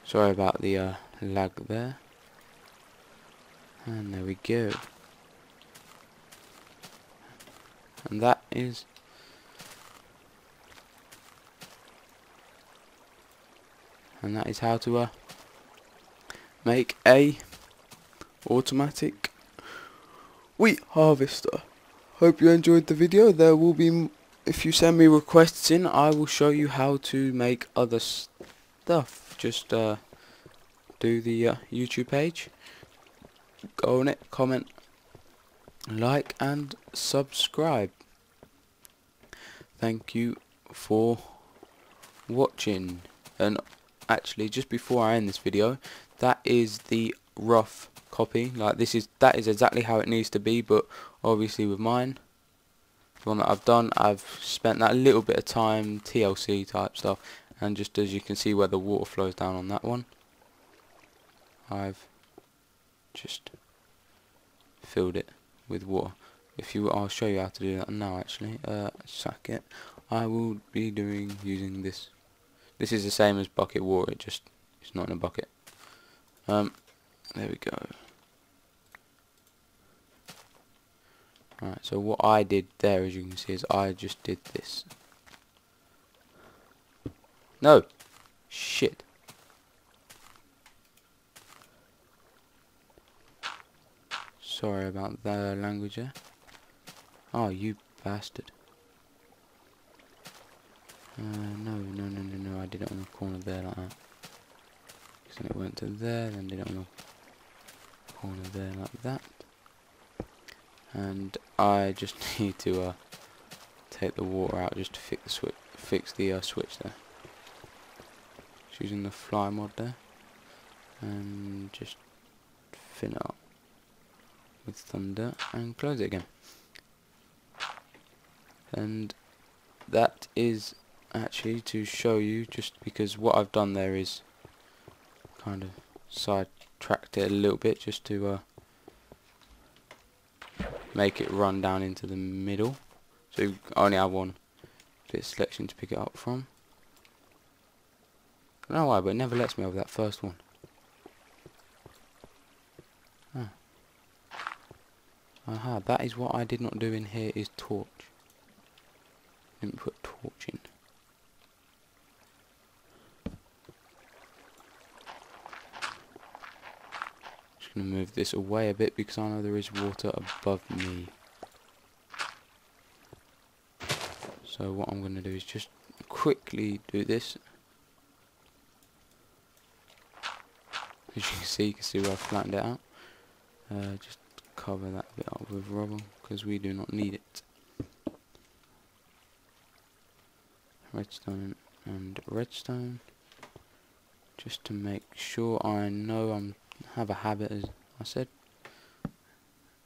Sorry about the lag there. And there we go. And that is how to make a automatic wheat harvester. Hope you enjoyed the video. There will be, if you send me requests in, I will show you how to make other stuff. Just do the YouTube page, go on it, comment, like and subscribe. Thank you for watching. And actually, just before I end this video, that is the rough copy. Like that is exactly how it needs to be, but obviously with mine, the one that I've done, I've spent that little bit of time, TLC type stuff, and just as you can see where the water flows down on that one, I've just filled it with water. I'll show you how to do that now. Actually, suck it. I will be using this. This is the same as bucket water. It's not in a bucket. There we go. Alright, so what I did there, as you can see, is I just did this. No! Shit. Sorry about the language there. Oh, you bastard. No, I did it on the corner there like that. So it went to there, then did it on the corner there like that. And I just need to take the water out just to fix the switch there. Just using the fly mod there, and just fin it up with thunder and close it again. And that is actually to show you, just because what I've done there is kind of sidetracked it a little bit, just to make it run down into the middle, so you only have one bit of selection to pick it up from. I don't know why, but it never lets me over that first one. Aha, that is what I did not do in here, is torch. Didn't put torch in. Just gonna move this away a bit because I know there is water above me. So what I'm gonna do is just quickly do this. As you can see where I've flattened it out. Just cover that bit up with rubble because we do not need it. Redstone and redstone, just to make sure I know have a habit, as I said,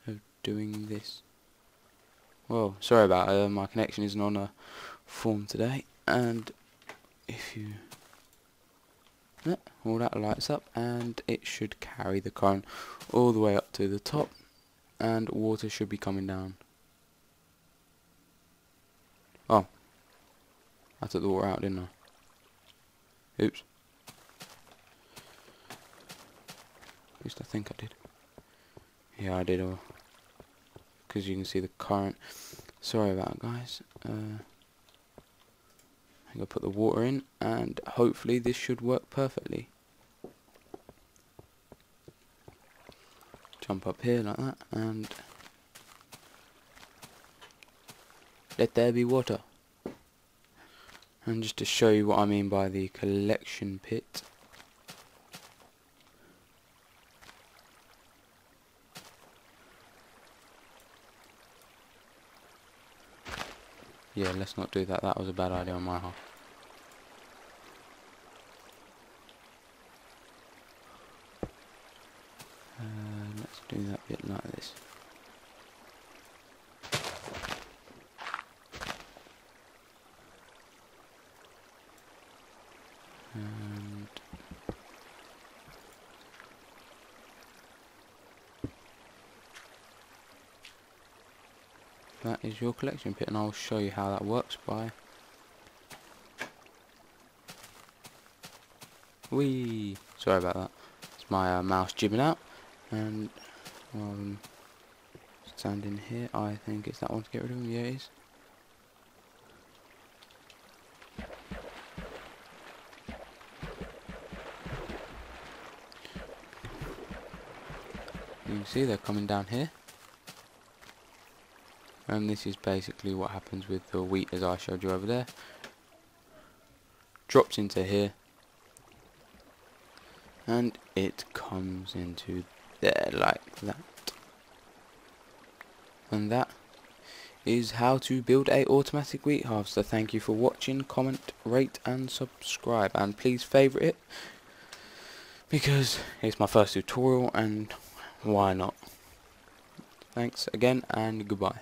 of doing this. Well, sorry about my connection isn't on a form today, and if you all that lights up, and it should carry the current all the way up to the top, and water should be coming down. Oh, I took the water out, didn't I? Oops. At least I think I did. Yeah, I did. Because you can see the current. Sorry about it, guys. I'm going to put the water in, and hopefully this should work perfectly. Jump up here like that, and let there be water. And just to show you what I mean by the collection pit, yeah, let's not do that. That was a bad idea on my half. Let's do that bit like this. And that is your collection pit, and I'll show you how that works by Whee! Sorry about that. It's my mouse jibbing out. And standing here, I think it's that one to get rid of him. Yeah, it is. You can see they're coming down here. And this is basically what happens with the wheat as I showed you over there. Drops into here. And it comes into there like that. And that is how to build a automatic wheat harvester. Thank you for watching, comment, rate and subscribe. And please favourite it, because it's my first tutorial and why not. Thanks again and goodbye.